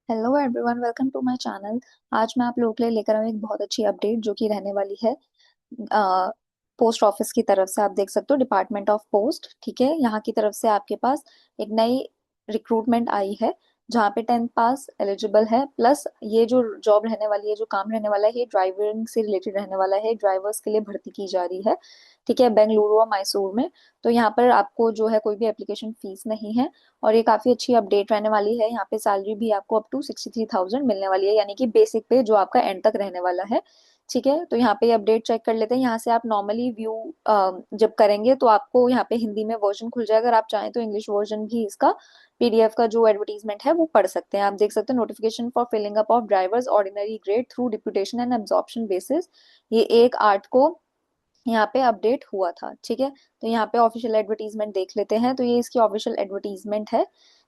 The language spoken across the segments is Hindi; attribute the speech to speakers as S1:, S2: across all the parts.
S1: Hello everyone, welcome to my channel. आज मैं आप लोगों के लिए लेकर आऊँ एक बहुत अच्छी अपडेट जो कि रहने वाली है पोस्ट ऑफिस की तरफ से। आप देख सकते हो डिपार्टमेंट ऑफ पोस्ट, ठीक है। यहाँ की तरफ से आपके पास एक नई रिक्रूटमेंट आई है जहाँ पे 10th पास एलिजिबल है। प्लस ये जो जॉब रहने वाली है, जो काम रहने वाला है, ये ड्राइविंग से रिलेटेड रहने वाला है। ड्राइवर्स के लिए भर्ती की जा रही है, ठीक है, बेंगलुरु और मैसूर में। तो यहाँ पर आपको जो है कोई भी एप्लीकेशन फीस नहीं है और ये काफी अच्छी अपडेट रहने वाली है। यहाँ पे सैलरी भी आपको अप टू 63,000 मिलने वाली है, यानी कि बेसिक पे जो आपका एंड तक रहने वाला है, ठीक है। तो यहाँ पे अपडेट चेक कर लेते हैं। यहाँ से आप नॉर्मली व्यू जब करेंगे तो आपको यहाँ पे हिंदी में वर्जन खुल जाएगा। अगर आप चाहें तो इंग्लिश वर्जन भी इसका पीडीएफ का जो एडवर्टीजमेंट है वो पढ़ सकते हैं। आप देख सकते हैं notification for filling up of drivers ordinary grade through deputation and absorption basis. ये 1/8 को यहाँ पे अपडेट हुआ था, ठीक है। तो यहाँ पे ऑफिशियल एडवर्टीजमेंट देख लेते हैं। तो ये इसकी ऑफिशियल एडवर्टीजमेंट है,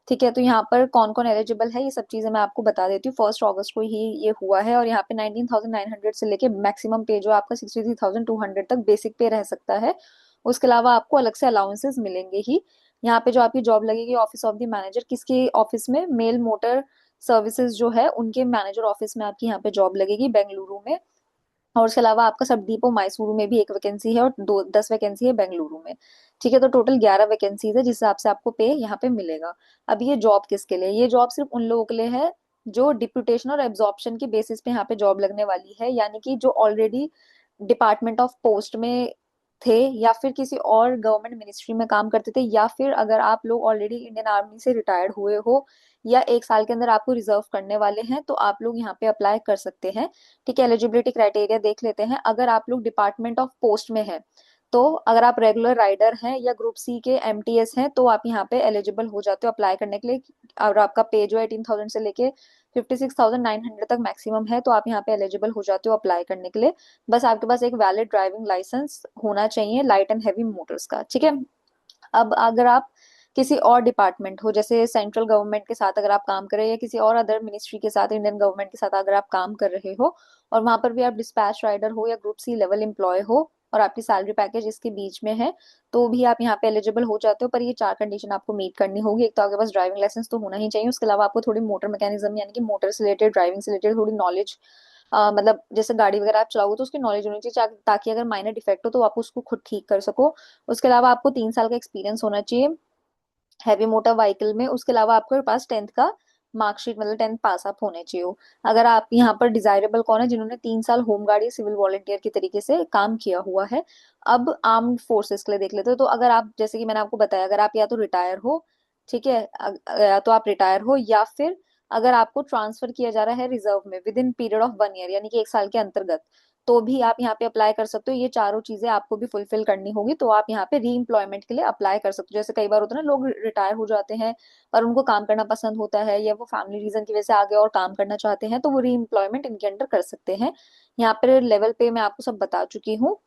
S1: ठीक है। तो यहाँ पर कौन कौन एलिजिबल है ये सब चीजें मैं आपको बता देती हूँ। 1 अगस्त को ही ये हुआ है और यहाँ पे 19,900 से लेके मैक्सिमम पे जो आपका 63,200 तक बेसिक पे रह सकता है। उसके अलावा आपको अलग से अलाउंसेस मिलेंगे ही। यहाँ पे जो आपकी जॉब लगेगी ऑफिस ऑफ द मैनेजर, किसके ऑफिस में, मेल मोटर सर्विसेज जो है उनके मैनेजर ऑफिस में आपकी यहाँ पे जॉब लगेगी बेंगलुरु में। और उसके अलावा आपका सबडीप और मैसूरू में भी एक वैकेंसी है और 10 वैकेंसी है बेंगलुरु में, ठीक है। तो टोटल 11 वैकेंसीज है जिस हिसाब से आपको पे यहाँ पे मिलेगा। अब ये जॉब किसके लिए? ये जॉब सिर्फ उन लोगों के लिए है जो डिप्यूटेशन और एब्जॉर्प्शन की बेसिस पे यहाँ पे जॉब लगने वाली है, यानी कि जो ऑलरेडी डिपार्टमेंट ऑफ पोस्ट में थे या फिर किसी और गवर्नमेंट मिनिस्ट्री में काम करते थे, या फिर अगर आप लोग ऑलरेडी इंडियन आर्मी से रिटायर्ड हुए हो या 1 साल के अंदर आपको रिजर्व करने वाले हैं, तो आप लोग यहाँ पे अप्लाई कर सकते हैं, ठीक है। एलिजिबिलिटी क्राइटेरिया देख लेते हैं। अगर आप लोग डिपार्टमेंट ऑफ पोस्ट में हैं, तो अगर आप रेगुलर राइडर हैं या ग्रुप सी के एमटीएस हैं तो आप यहाँ पे एलिजिबल हो जाते हो अप्लाई करने के लिए। और आपका पे जो है 18,000 से लेके 56,900 तक मैक्सिमम है, तो आप यहाँ पे एलिजिबल हो जाते हो अप्लाई करने के लिए। बस आपके पास एक वैलिड ड्राइविंग लाइसेंस होना चाहिए लाइट एंड हैवी मोटर्स का, ठीक है। अब अगर आप किसी और डिपार्टमेंट हो, जैसे सेंट्रल गवर्नमेंट के साथ अगर आप काम कर रहे हैं या किसी और अदर मिनिस्ट्री के साथ, इंडियन गवर्नमेंट के साथ अगर आप काम कर रहे हो और वहां पर भी आप डिस्पैच राइडर हो या ग्रुप सी लेवल एम्प्लॉय हो और आपकी सैलरी पैकेज इसके बीच में है, तो भी आप यहाँ पे एलिजिबल हो जाते हो। पर ये 4 कंडीशन आपको मीट करनी होगी। एक तो आपके पास ड्राइविंग लाइसेंस तो होना ही चाहिए। उसके अलावा आपको थोड़ी मोटर मैकेनिज्म यानी कि मोटर से रिलेटेड, ड्राइविंग से रिलेटेड थोड़ी नॉलेज, मतलब जैसे गाड़ी वगैरह आप चलाओगे तो उसकी नॉलेज होनी चाहिए, ताकि अगर माइनर डिफेक्ट हो तो आप उसको खुद ठीक कर सको। उसके अलावा आपको 3 साल का एक्सपीरियंस होना चाहिए हैवी मोटर व्हीकल में। उसके अलावा आपके पास 10th का मार्कशीट, मतलब 10th पास आप होने चाहिए हो। अगर आप यहाँ पर डिजायरेबल कौन है? जिन्होंने 3 साल होमगार्ड या सिविल वॉलंटियर के तरीके से काम किया हुआ है। अब आर्म्ड फोर्सेस के लिए देख लेते हो। तो अगर आप, जैसे कि मैंने आपको बताया, अगर आप या तो रिटायर हो, ठीक है, या तो आप रिटायर हो, या फिर अगर आपको ट्रांसफर किया जा रहा है रिजर्व में with in period of 1 year, यानी कि 1 साल के अंतर्गत, तो भी आप यहाँ पे अप्लाई कर सकते हो। ये चारों चीजें आपको भी फुलफिल करनी होगी, तो आप यहाँ पे री एम्प्लॉयमेंट के लिए अप्लाई कर सकते हो। जैसे कई बार होता है ना, लोग रिटायर हो जाते हैं पर उनको काम करना पसंद होता है या वो फैमिली रीजन की वजह से आगे और काम करना चाहते हैं, तो वो री एम्प्लॉयमेंट इनके अंडर कर सकते हैं। यहाँ पर लेवल पे मैं आपको सब बता चुकी हूँ।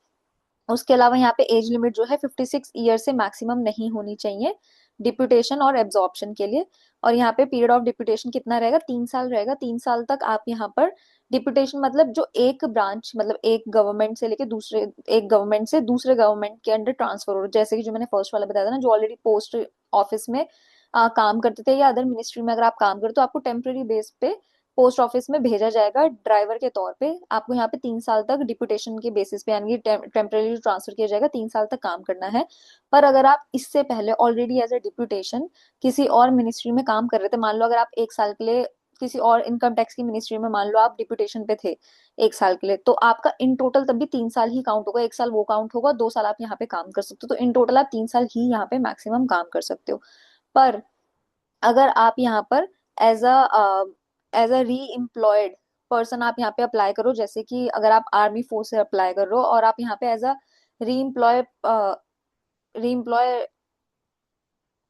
S1: उसके अलावा यहाँ पे एज लिमिट जो है 56 ईयर से मैक्सिमम नहीं होनी चाहिए डिप्यूटेशन और एब्जॉर्प्शन के लिए। और यहाँ पे पीरियड ऑफ डिप्यूटेशन कितना रहेगा? 3 साल रहेगा। 3 साल तक आप यहाँ पर डिप्यूटेशन, मतलब जो एक ब्रांच, मतलब एक गवर्नमेंट से लेके दूसरे, एक गवर्नमेंट से दूसरे गवर्नमेंट के अंडर ट्रांसफर हो, जैसे कि जो मैंने फर्स्ट वाला बताया था ना, जो ऑलरेडी पोस्ट ऑफिस में काम करते थे या अदर मिनिस्ट्री में अगर आप काम करते हो तो आपको टेम्पररी बेस पे पोस्ट ऑफिस में भेजा जाएगा ड्राइवर के तौर पे। आपको यहाँ पे 3 साल तक डिप्यूटेशन के बेसिस पे, यानी कि टेम्पररी ट्रांसफर किया जाएगा, 3 साल तक काम करना है। पर अगर आप इससे पहले ऑलरेडी एज ए डिप्यूटेशन किसी और मिनिस्ट्री में काम कर रहे थे, मान लो अगर आप 1 साल के लिए किसी और इनकम टैक्स की मिनिस्ट्री में, मान लो आप डिप्यूटेशन पे थे 1 साल के लिए, तो आपका इन टोटल तब भी 3 साल ही काउंट होगा। 1 साल वो काउंट होगा, 2 साल आप यहाँ पे काम कर सकते हो, तो इन टोटल आप 3 साल ही यहाँ पे मैक्सिमम काम कर सकते हो। पर अगर आप यहाँ पर एज अ एज अ री एम्प्लॉयड पर्सन आप यहाँ पे अप्लाई करो, जैसे कि अगर आप आर्मी फोर्स से अप्लाई कर रहे हो और आप यहाँ पे एज अ री एम्प्लॉय री एम्प्लॉय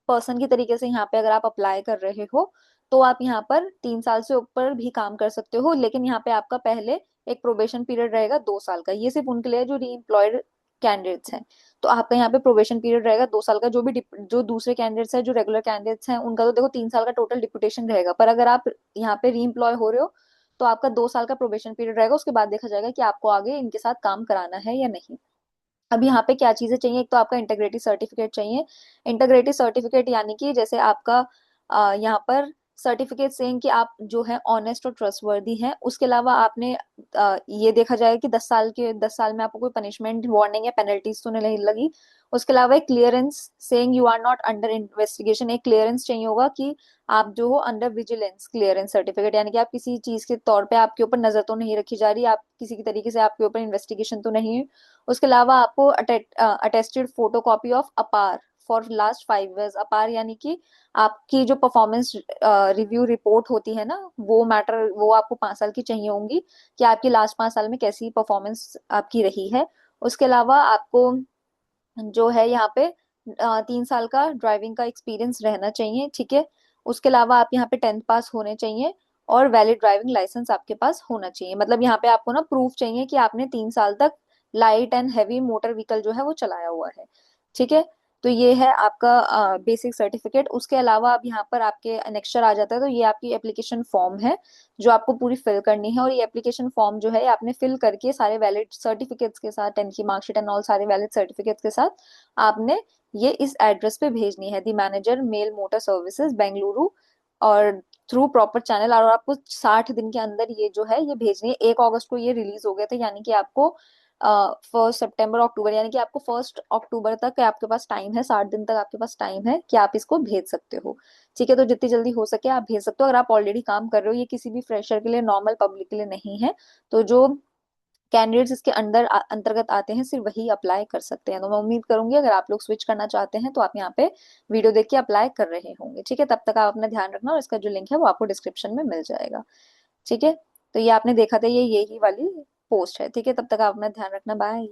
S1: पर्सन की तरीके से यहाँ पे अगर आप अप्लाई कर रहे हो, तो आप यहाँ पर 3 साल से ऊपर भी काम कर सकते हो। लेकिन यहाँ पे आपका पहले एक प्रोबेशन पीरियड रहेगा 2 साल का। ये सिर्फ उनके लिए जो री एम्प्लॉयड कैंडिडेट्स हैं। तो आपका यहाँ पे प्रोबेशन पीरियड रहेगा 2 साल का। जो भी जो दूसरे कैंडिडेट्स हैं, जो रेगुलर कैंडिडेट्स हैं, उनका तो देखो 3 साल का टोटल डिप्यूटेशन रहेगा। पर अगर आप यहाँ पे री एम्प्लॉय हो रहे हो तो आपका 2 साल का प्रोबेशन पीरियड रहेगा। उसके बाद देखा जाएगा कि आपको आगे इनके साथ काम कराना है या नहीं। अब यहाँ पे क्या चीजें चाहिए? एक तो आपका इंटीग्रिटी सर्टिफिकेट चाहिए। इंटीग्रिटी सर्टिफिकेट यानी कि जैसे आपका यहाँ पर सर्टिफिकेट सेइंग कि आप जो है ऑनेस्ट और ट्रस्टवर्दी हैं। उसके अलावा आपने ये देखा जाएगा कि 10 साल में आपको कोई पनिशमेंट, वार्निंग या पेनल्टीज तो नहीं लगी। उसके अलावा एक clearance saying you are not under investigation, एक क्लियरेंस चाहिए होगा कि आप जो हो अंडर विजिलेंस क्लियरेंस सर्टिफिकेट, यानी कि आप किसी चीज के तौर पे आपके ऊपर नजर तो नहीं रखी जा रही, आप किसी की तरीके से आपके ऊपर इन्वेस्टिगेशन तो नहीं है। उसके अलावा आपको अटेस्टेड फोटो कॉपी ऑफ अपार फॉर लास्ट 5 years। अपार यानी कि आपकी जो परफॉर्मेंस रिव्यू रिपोर्ट होती है ना, वो मैटर, वो आपको 5 साल की चाहिए होंगी कि आपकी लास्ट 5 साल में कैसी परफॉर्मेंस आपकी रही है। उसके अलावा आपको जो है यहाँ पे 3 साल का ड्राइविंग का एक्सपीरियंस रहना चाहिए, ठीक है। उसके अलावा आप यहाँ पे 10th पास होने चाहिए और वैलिड ड्राइविंग लाइसेंस आपके पास होना चाहिए। मतलब यहाँ पे आपको ना प्रूफ चाहिए कि आपने 3 साल तक light and heavy motor vehicle जो है वो चलाया हुआ है, ठीक है। तो ये है आपका बेसिक सर्टिफिकेट। उसके अलावा अब यहाँ पर आपके अनेक्स्चर आ जाता है, तो ये आपकी एप्लीकेशन फॉर्म है जो आपको पूरी फिल करनी है। और ये एप्लीकेशन फॉर्म जो है आपने फिल करके सारे वैलिड सर्टिफिकेट्स के साथ, 10th की मार्कशीट एंड ऑल सारे वैलिड सर्टिफिकेट्स के साथ आपने ये इस एड्रेस पे भेजनी है, the manager mail motor services Bengaluru, और थ्रू प्रॉपर चैनल। और आपको 60 दिन के अंदर ये जो है ये भेजनी है। 1 अगस्त को ये रिलीज हो गए थे, यानी कि आपको 1 सितंबर अक्टूबर, यानी कि आपको 1 अक्टूबर तक आपके पास टाइम है, 60 दिन तक आपके पास टाइम है कि आप इसको भेज सकते हो, ठीक है। तो जितनी जल्दी हो सके आप भेज सकते हो। अगर आप ऑलरेडी काम कर रहे हो, ये किसी भी फ्रेशर के लिए, नॉर्मल पब्लिक के लिए नहीं है। तो जो कैंडिडेट्स इसके अंदर अंतर्गत आते हैं सिर्फ वही अप्लाई कर सकते हैं। तो मैं उम्मीद करूंगी अगर आप लोग स्विच करना चाहते हैं तो आप यहाँ पे वीडियो देख के अप्लाई कर रहे होंगे, ठीक है। तब तक आप अपना ध्यान रखना, और इसका जो लिंक है वो आपको डिस्क्रिप्शन में मिल जाएगा, ठीक है। तो ये आपने देखा था, ये यही वाली पोस्ट है, ठीक है। तब तक आप अपना ध्यान रखना, बाय।